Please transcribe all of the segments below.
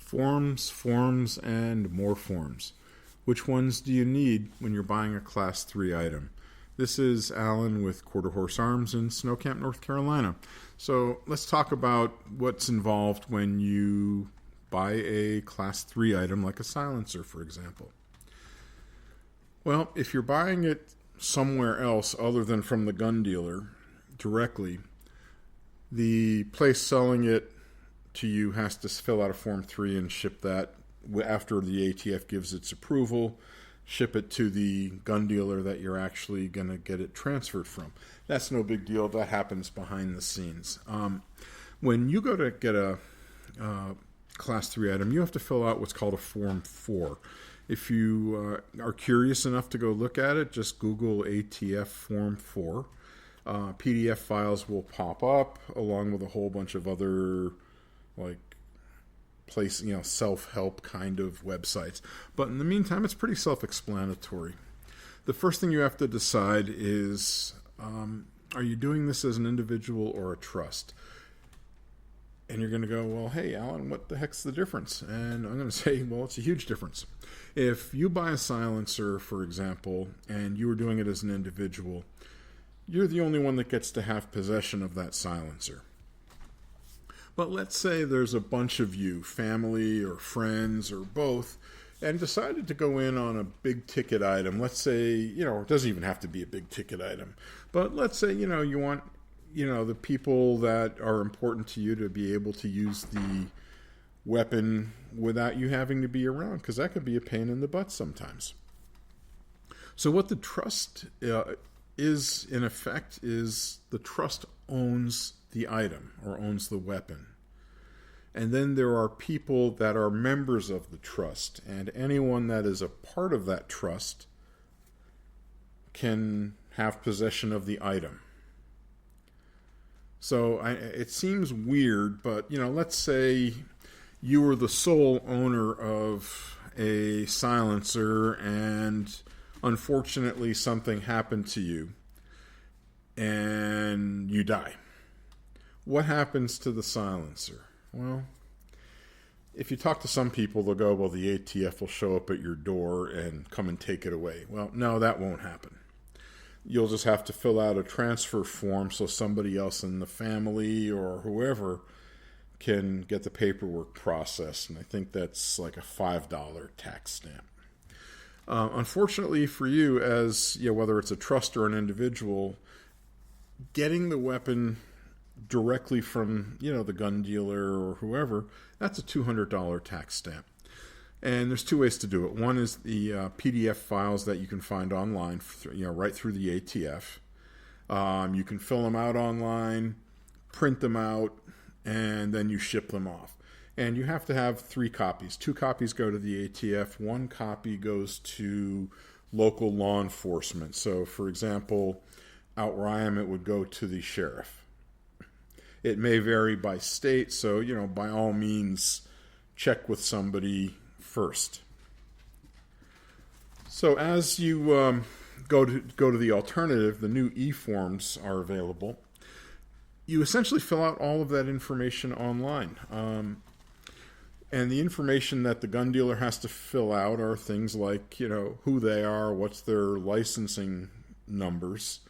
Forms, forms, and more forms. Which ones do you need when you're buying a Class 3 item? This is Alan with Quarter Horse Arms in Snow Camp, North Carolina. So let's talk about what's involved when you buy a Class 3 item like a silencer, for example. Well, if you're buying it somewhere else other than from the gun dealer directly, the place selling it to you has to fill out a Form 3 and ship that after the ATF gives its approval, ship it to the gun dealer that you're actually going to get it transferred from. That's no big deal. That happens behind the scenes. When you go to get a Class 3 item, you have to fill out what's called a Form 4. If you are curious enough to go look at it, just Google ATF Form 4. PDF files will pop up along with a whole bunch of other self-help kind of websites. But in the meantime, it's pretty self-explanatory. The first thing you have to decide is, are you doing this as an individual or a trust? And you're going to go, well, hey, Alan, what the heck's the difference? And I'm going to say, well, it's a huge difference. If you buy a silencer, for example, and you were doing it as an individual, you're the only one that gets to have possession of that silencer. But let's say there's a bunch of you, family or friends or both, and decided to go in on a big ticket item. Let's say, it doesn't even have to be a big ticket item, but let's say, you want, the people that are important to you to be able to use the weapon without you having to be around, because that could be a pain in the butt sometimes. So what the trust is, in effect, is the trust owns the item or owns the weapon. And then there are people that are members of the trust, and anyone that is a part of that trust can have possession of the item. So it seems weird, but let's say you were the sole owner of a silencer and unfortunately something happened to you and you die. What happens to the silencer? Well, if you talk to some people, they'll go, well, the ATF will show up at your door and come and take it away. Well, no, that won't happen. You'll just have to fill out a transfer form so somebody else in the family or whoever can get the paperwork processed. And I think that's like a $5 tax stamp. Unfortunately for you, as whether it's a trust or an individual, getting the weapon directly from the gun dealer or whoever, that's a $200 tax stamp. And there's two ways to do it. One is the PDF files that you can find online, right through the ATF. You can fill them out online, print them out, and then you ship them off. And you have to have 3 copies. 2 copies go to the ATF. 1 copy goes to local law enforcement. So, for example, out where I am, it would go to the sheriff. It may vary by state, so, by all means, check with somebody first. So as you go to the alternative, the new e-forms are available. You essentially fill out all of that information online. And the information that the gun dealer has to fill out are things like, who they are, what's their licensing numbers,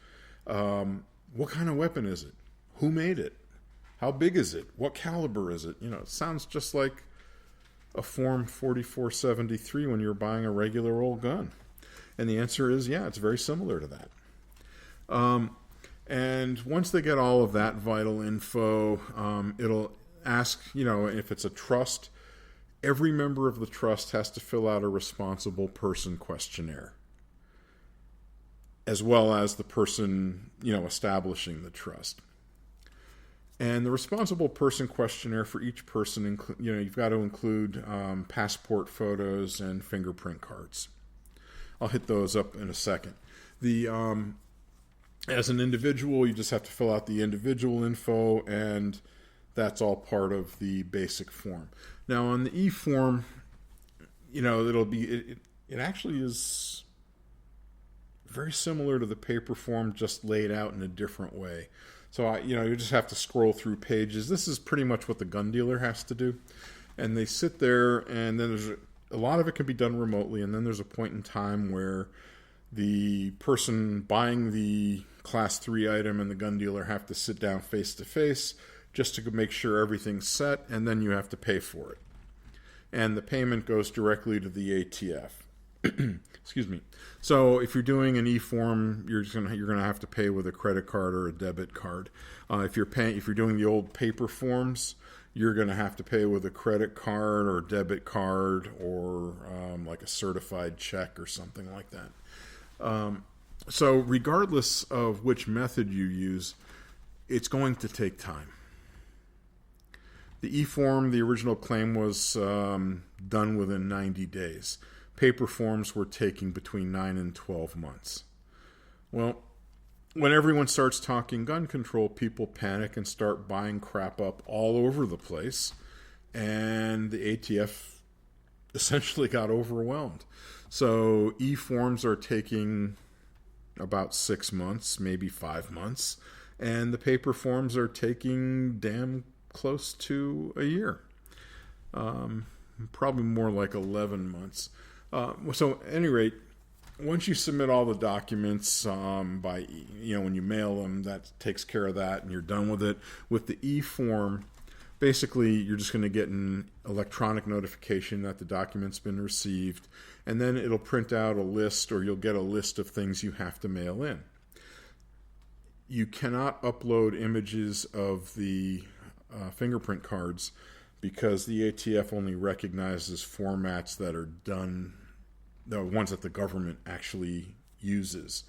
what kind of weapon is it, who made it, how big is it, what caliber is it. It sounds just like a Form 4473 when you're buying a regular old gun. And the answer is, yeah, it's very similar to that. And once they get all of that vital info, it'll ask, if it's a trust, every member of the trust has to fill out a responsible person questionnaire, as well as the person, establishing the trust. And the responsible person questionnaire for each person, you've got to include passport photos and fingerprint cards. I'll hit those up in a second. As an individual, you just have to fill out the individual info, and that's all part of the basic form. Now, on the e-form, it actually is very similar to the paper form, just laid out in a different way. So, you just have to scroll through pages. This is pretty much what the gun dealer has to do. And they sit there, and then there's a lot of it can be done remotely, and then there's a point in time where the person buying the Class 3 item and the gun dealer have to sit down face to face just to make sure everything's set, and then you have to pay for it. And the payment goes directly to the ATF. Excuse me. So if you're doing an e-form, you're gonna have to pay with a credit card or a debit card. If you're doing the old paper forms, you're gonna have to pay with a credit card or debit card or like a certified check or something like that. So regardless of which method you use, it's going to take time. The e-form, the original claim was done within 90 days. Paper forms were taking between 9 and 12 months. Well, when everyone starts talking gun control, people panic and start buying crap up all over the place, and the ATF essentially got overwhelmed. So e-forms are taking about 6 months, maybe 5 months, and the paper forms are taking damn close to a year. Probably more like 11 months. So at any rate, once you submit all the documents when you mail them, that takes care of that, and you're done with it. With the e-form, basically you're just going to get an electronic notification that the document's been received, and then it'll print out a list, or you'll get a list of things you have to mail in. You cannot upload images of the fingerprint cards because the ATF only recognizes formats that are done, the ones that the government actually uses.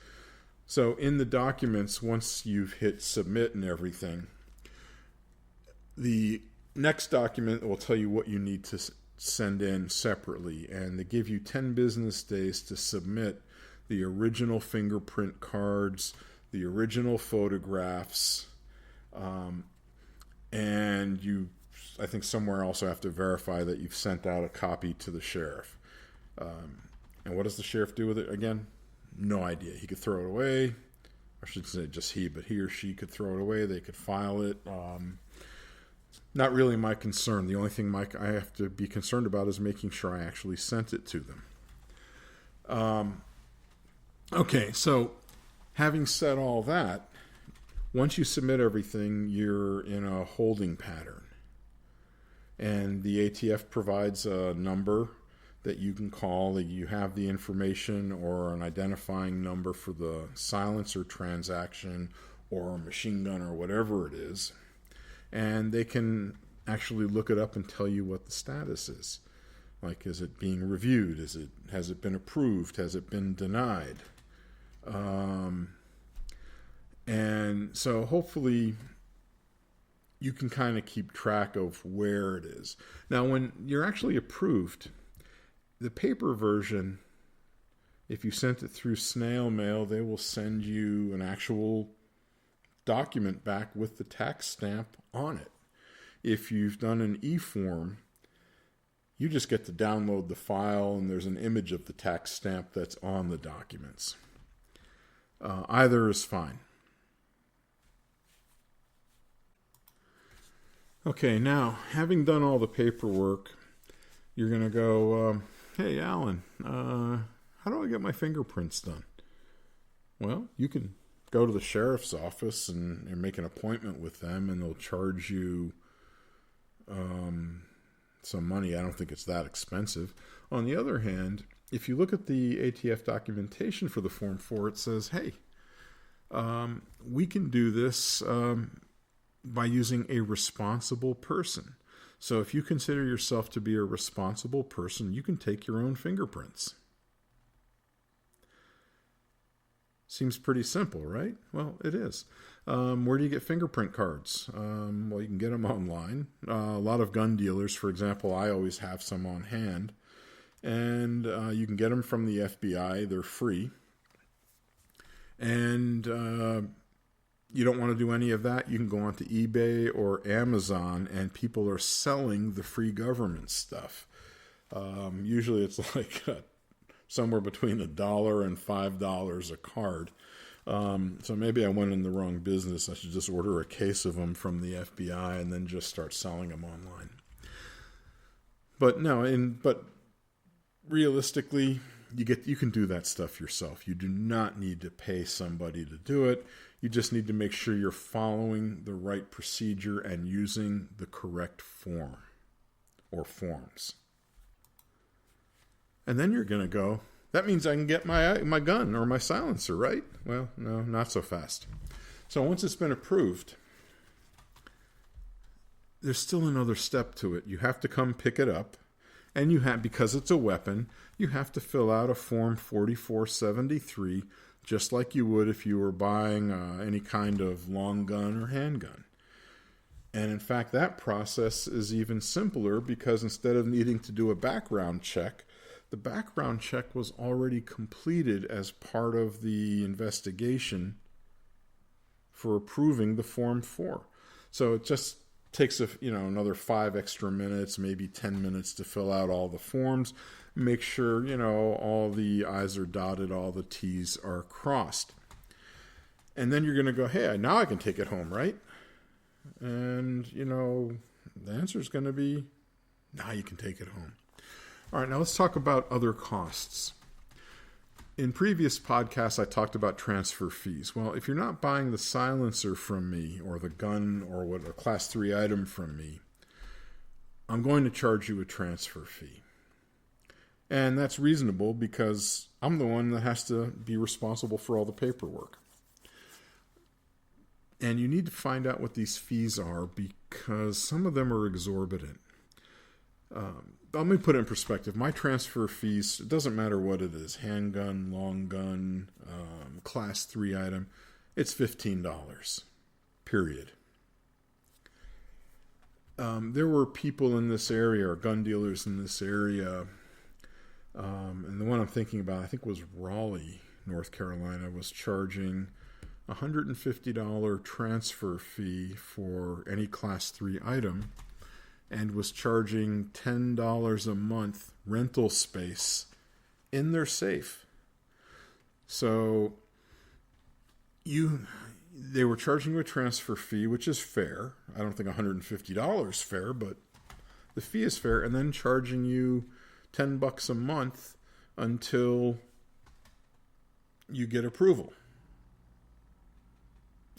So in the documents, once you've hit submit and everything, the next document will tell you what you need to send in separately, and they give you 10 business days to submit the original fingerprint cards, the original photographs, and you, I think, somewhere also have to verify that you've sent out a copy to the sheriff. And what does the sheriff do with it again? No idea. He could throw it away. I should say just he, but he or she could throw it away. They could file it. Not really my concern. The only thing I have to be concerned about is making sure I actually sent it to them. Okay, so having said all that, once you submit everything, you're in a holding pattern. And the ATF provides a number that you can call, that you have the information or an identifying number for the silencer transaction or a machine gun or whatever it is. And they can actually look it up and tell you what the status is. Like, is it being reviewed? Has it been approved? Has it been denied? And so hopefully you can kind of keep track of where it is. Now, when you're actually approved, the paper version, if you sent it through snail mail, they will send you an actual document back with the tax stamp on it. If you've done an e-form, you just get to download the file, and there's an image of the tax stamp that's on the documents. Either is fine. Okay, now, having done all the paperwork, you're going to go, hey, Alan, how do I get my fingerprints done? Well, you can go to the sheriff's office and make an appointment with them, and they'll charge you some money. I don't think it's that expensive. On the other hand, if you look at the ATF documentation for the Form 4, it says, hey, we can do this by using a responsible person. So if you consider yourself to be a responsible person, you can take your own fingerprints. Seems pretty simple, right? Well, it is. Where do you get fingerprint cards? Well, you can get them online. A lot of gun dealers, for example, I always have some on hand. And you can get them from the FBI. They're free. And you don't want to do any of that, you can go onto eBay or Amazon, and people are selling the free government stuff. Usually it's like somewhere between $1 and $5 a card. So maybe I went in the wrong business. I should just order a case of them from the FBI and then just start selling them online. But no, but realistically, you can do that stuff yourself. You do not need to pay somebody to do it. You just need to make sure you're following the right procedure and using the correct form or forms. And then you're going to go, that means I can get my gun or my silencer, right? Well, no, not so fast. So once it's been approved, there's still another step to it. You have to come pick it up, and because it's a weapon, you have to fill out a Form 4473, just like you would if you were buying any kind of long gun or handgun. And in fact, that process is even simpler because instead of needing to do a background check, the background check was already completed as part of the investigation for approving the Form 4. So it just takes another 5 extra minutes, maybe 10 minutes to fill out all the forms. Make sure, all the I's are dotted, all the T's are crossed. And then you're going to go, hey, now I can take it home, right? And, the answer is going to be, now you can take it home. All right, now let's talk about other costs. In previous podcasts, I talked about transfer fees. Well, if you're not buying the silencer from me or the gun or a Class 3 item from me, I'm going to charge you a transfer fee. And that's reasonable because I'm the one that has to be responsible for all the paperwork. And you need to find out what these fees are because some of them are exorbitant. Let me put it in perspective. My transfer fees, it doesn't matter what it is, handgun, long gun, Class 3 item, it's $15, period. There were people in this area, or gun dealers in this area, and the one I'm thinking about, I think was Raleigh, North Carolina, was charging $150 transfer fee for any Class 3 item, and was charging $10 a month rental space in their safe. So they were charging you a transfer fee, which is fair. I don't think $150 is fair, but the fee is fair, and then charging you $10 a month until you get approval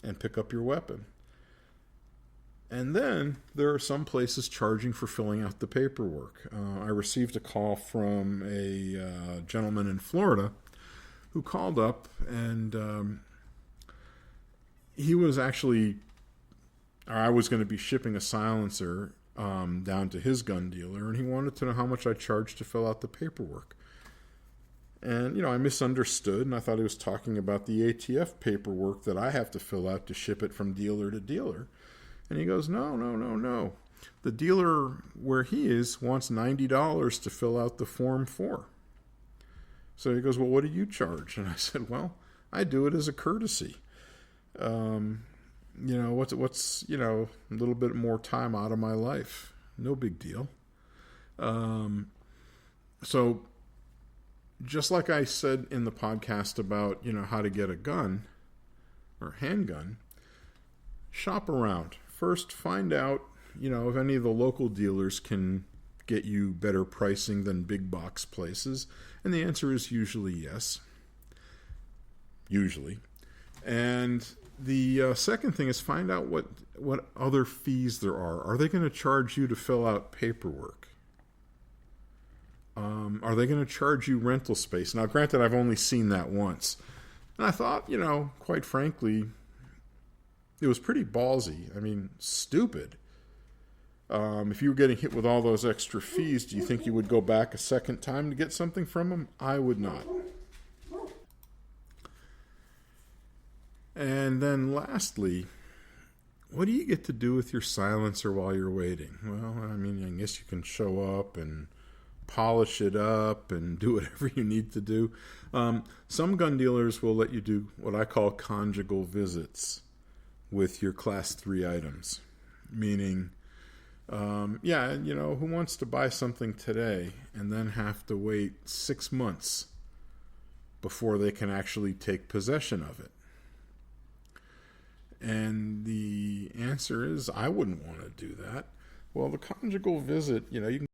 and pick up your weapon. And then there are some places charging for filling out the paperwork. I received a call from a gentleman in Florida who called up, and he was actually, or I was going to be shipping a silencer down to his gun dealer, and he wanted to know how much I charged to fill out the paperwork. And, I misunderstood, and I thought he was talking about the ATF paperwork that I have to fill out to ship it from dealer to dealer. And he goes, no. The dealer where he is wants $90 to fill out the Form 4. So he goes, well, what do you charge? And I said, well, I do it as a courtesy. What's a little bit more time out of my life. No big deal. So just like I said in the podcast about, how to get a gun or handgun, shop around. First, find out, if any of the local dealers can get you better pricing than big box places. And the answer is usually yes. Usually. And the second thing is find out what other fees there are. Are they going to charge you to fill out paperwork? Are they going to charge you rental space? Now, granted, I've only seen that once. And I thought, quite frankly, it was pretty ballsy. I mean, stupid. If you were getting hit with all those extra fees, do you think you would go back a second time to get something from them? I would not. And then lastly, what do you get to do with your silencer while you're waiting? Well, I guess you can show up and polish it up and do whatever you need to do. Some gun dealers will let you do what I call conjugal visits with your Class 3 items. Meaning, who wants to buy something today and then have to wait 6 months before they can actually take possession of it? And the answer is, I wouldn't want to do that. Well, the conjugal visit, you can